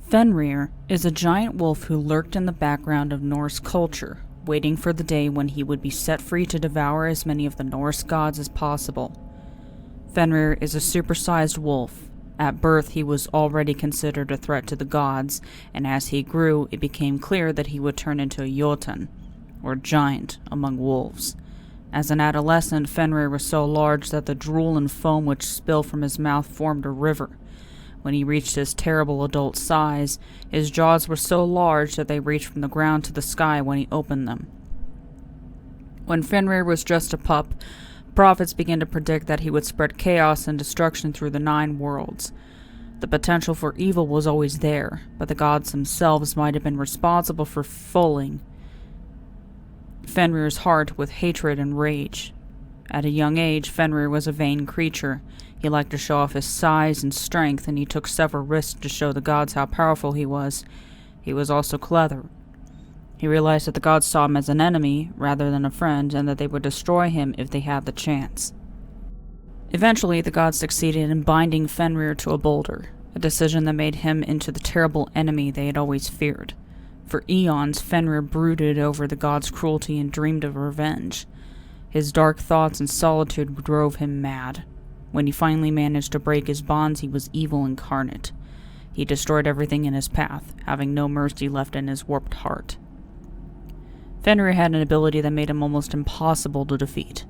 Fenrir is a giant wolf who lurked in the background of Norse culture, waiting for the day when he would be set free to devour as many of the Norse gods as possible. Fenrir is a supersized wolf. At birth, he was already considered a threat to the gods, and as he grew, it became clear that he would turn into a Jotun, or giant, among wolves. As an adolescent, Fenrir was so large that the drool and foam which spilled from his mouth formed a river. When he reached his terrible adult size, his jaws were so large that they reached from the ground to the sky when he opened them. When Fenrir was just a pup, prophets began to predict that he would spread chaos and destruction through the 9 worlds. The potential for evil was always there, but the gods themselves might have been responsible for filling Fenrir's heart with hatred and rage. At a young age, Fenrir was a vain creature. He liked to show off his size and strength, and he took several risks to show the gods how powerful he was. He was also clever. He realized that the gods saw him as an enemy rather than a friend, and that they would destroy him if they had the chance. Eventually, the gods succeeded in binding Fenrir to a boulder, a decision that made him into the terrible enemy they had always feared. For eons, Fenrir brooded over the gods' cruelty and dreamed of revenge. His dark thoughts and solitude drove him mad. When he finally managed to break his bonds, he was evil incarnate. He destroyed everything in his path, having no mercy left in his warped heart. Fenrir had an ability that made him almost impossible to defeat: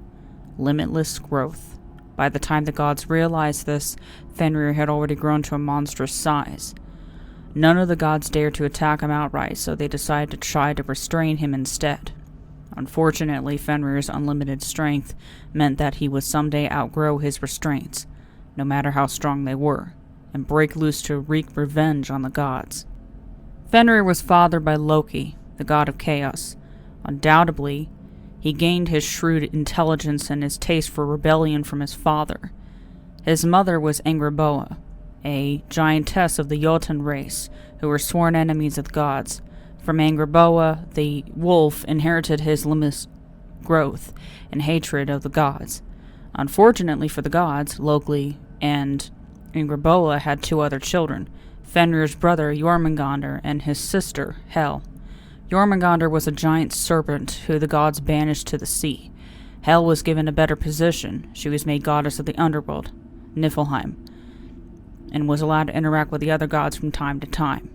limitless growth. By the time the gods realized this, Fenrir had already grown to a monstrous size. None of the gods dared to attack him outright, so they decided to try to restrain him instead. Unfortunately, Fenrir's unlimited strength meant that he would someday outgrow his restraints, no matter how strong they were, and break loose to wreak revenge on the gods. Fenrir was fathered by Loki, the god of chaos. Undoubtedly, he gained his shrewd intelligence and his taste for rebellion from his father. His mother was Angrboda, a giantess of the Jotun race, who were sworn enemies of the gods. From Angrboda, the wolf inherited his limitless growth and hatred of the gods. Unfortunately for the gods, Loki and Angrboda had 2 other children, Fenrir's brother Jormungandr and his sister Hel. Jormungandr was a giant serpent who the gods banished to the sea. Hel was given a better position. She was made goddess of the underworld, Niflheim, and was allowed to interact with the other gods from time to time.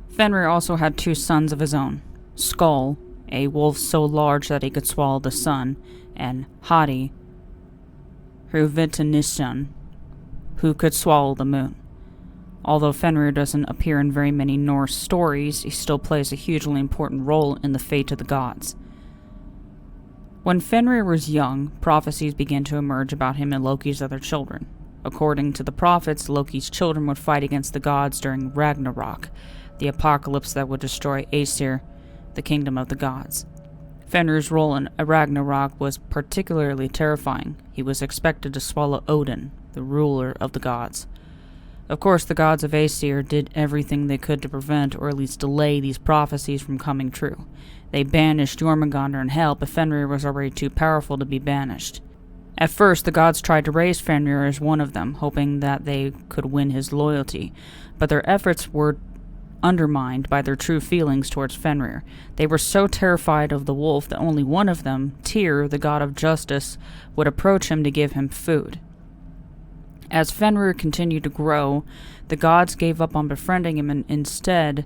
Fenrir also had 2 sons of his own: Skull, a wolf so large that he could swallow the sun, and Hati, Hruvitnisson, who could swallow the moon. Although Fenrir doesn't appear in very many Norse stories, he still plays a hugely important role in the fate of the gods. When Fenrir was young, prophecies began to emerge about him and Loki's other children. According to the prophets, Loki's children would fight against the gods during Ragnarok, the apocalypse that would destroy Aesir, the kingdom of the gods. Fenrir's role in Ragnarok was particularly terrifying. He was expected to swallow Odin, the ruler of the gods. Of course, the gods of Aesir did everything they could to prevent or at least delay these prophecies from coming true. They banished Jormungandr and Hel, but Fenrir was already too powerful to be banished. At first, the gods tried to raise Fenrir as one of them, hoping that they could win his loyalty, but their efforts were undermined by their true feelings towards Fenrir. They were so terrified of the wolf that only one of them, Tyr, the god of justice, would approach him to give him food. As Fenrir continued to grow, the gods gave up on befriending him and instead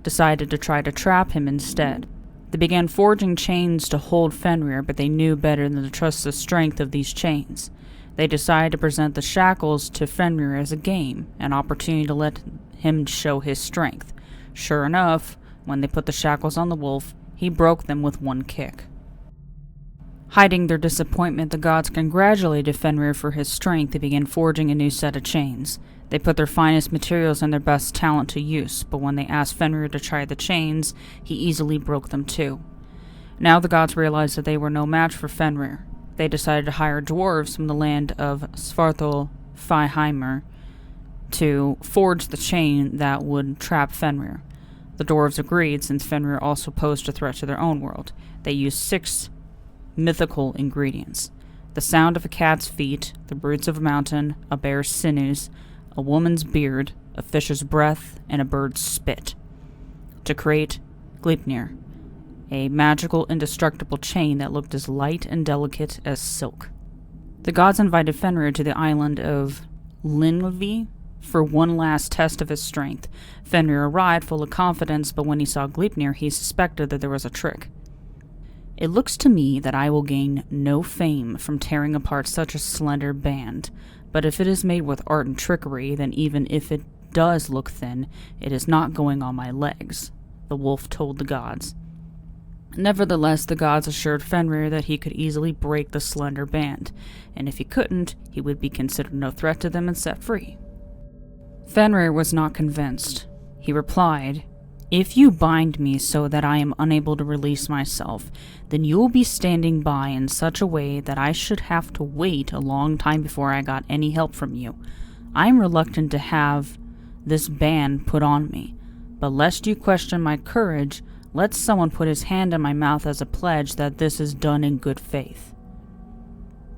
decided to try to trap him instead. They began forging chains to hold Fenrir, but they knew better than to trust the strength of these chains. They decided to present the shackles to Fenrir as a game, an opportunity to let him show his strength. Sure enough, when they put the shackles on the wolf, he broke them with one kick. Hiding their disappointment, the gods congratulated Fenrir for his strength and began forging a new set of chains. They put their finest materials and their best talent to use, but when they asked Fenrir to try the chains, he easily broke them too. Now the gods realized that they were no match for Fenrir. They decided to hire dwarves from the land of Svartalfheimr to forge the chain that would trap Fenrir. The dwarves agreed, since Fenrir also posed a threat to their own world. They used 6 mythical ingredients: the sound of a cat's feet, the roots of a mountain, a bear's sinews, a woman's beard, a fish's breath, and a bird's spit, to create Gleipnir, a magical, indestructible chain that looked as light and delicate as silk. The gods invited Fenrir to the island of Linlvi for one last test of his strength. Fenrir arrived full of confidence, but when he saw Gleipnir, he suspected that there was a trick. "It looks to me that I will gain no fame from tearing apart such a slender band, but if it is made with art and trickery, then even if it does look thin, it is not going on my legs," the wolf told the gods. Nevertheless, the gods assured Fenrir that he could easily break the slender band, and if he couldn't, he would be considered no threat to them and set free. Fenrir was not convinced. He replied, "If you bind me so that I am unable to release myself, then you will be standing by in such a way that I should have to wait a long time before I got any help from you. I am reluctant to have this band put on me, but lest you question my courage, let someone put his hand in my mouth as a pledge that this is done in good faith."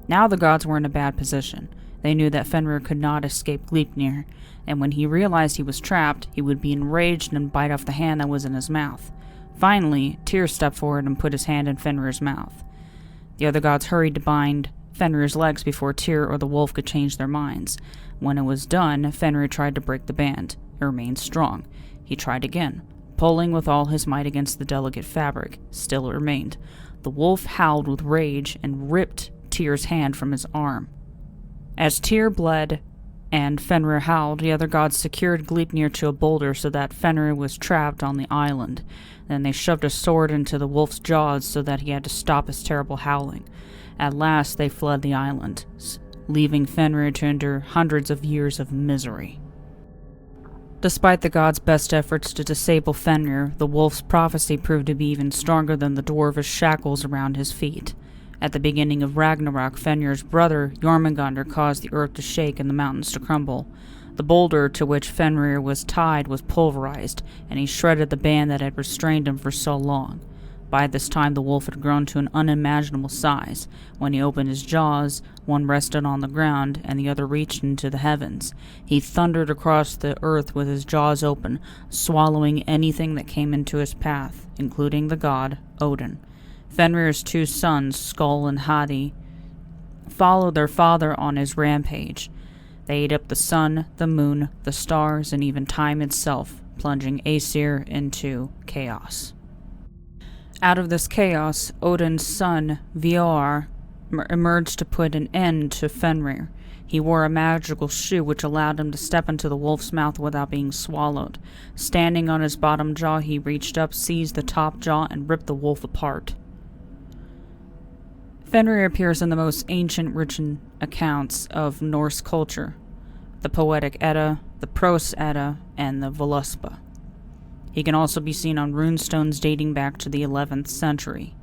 Now the gods were in a bad position. They knew that Fenrir could not escape Gleipnir, and when he realized he was trapped, he would be enraged and bite off the hand that was in his mouth. Finally, Tyr stepped forward and put his hand in Fenrir's mouth. The other gods hurried to bind Fenrir's legs before Tyr or the wolf could change their minds. When it was done, Fenrir tried to break the band. It remained strong. He tried again, pulling with all his might against the delicate fabric. Still it remained. The wolf howled with rage and ripped Tyr's hand from his arm. As Tyr bled and Fenrir howled, the other gods secured Gleipnir to a boulder so that Fenrir was trapped on the island. Then they shoved a sword into the wolf's jaws so that he had to stop his terrible howling. At last they fled the island, leaving Fenrir to endure hundreds of years of misery. Despite the gods' best efforts to disable Fenrir, the wolf's prophecy proved to be even stronger than the dwarvish shackles around his feet. At the beginning of Ragnarok, Fenrir's brother, Jormungandr, caused the earth to shake and the mountains to crumble. The boulder to which Fenrir was tied was pulverized, and he shredded the band that had restrained him for so long. By this time, the wolf had grown to an unimaginable size. When he opened his jaws, one rested on the ground, and the other reached into the heavens. He thundered across the earth with his jaws open, swallowing anything that came into his path, including the god Odin. Fenrir's two sons, Skull and Hati, followed their father on his rampage. They ate up the sun, the moon, the stars, and even time itself, plunging Aesir into chaos. Out of this chaos, Odin's son, Vior, emerged to put an end to Fenrir. He wore a magical shoe which allowed him to step into the wolf's mouth without being swallowed. Standing on his bottom jaw, he reached up, seized the top jaw, and ripped the wolf apart. Fenrir appears in the most ancient written accounts of Norse culture, the Poetic Edda, the Prose Edda, and the Voluspa. He can also be seen on runestones dating back to the 11th century.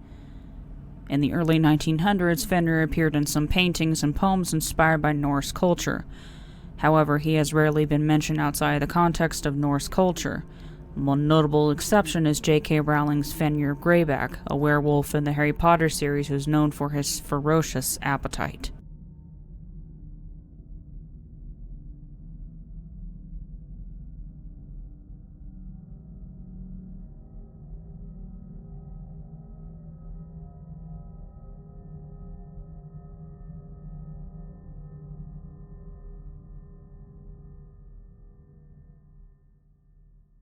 In the early 1900s, Fenrir appeared in some paintings and poems inspired by Norse culture. However, he has rarely been mentioned outside the context of Norse culture. One notable exception is J.K. Rowling's Fenrir Greyback, a werewolf in the Harry Potter series who is known for his ferocious appetite.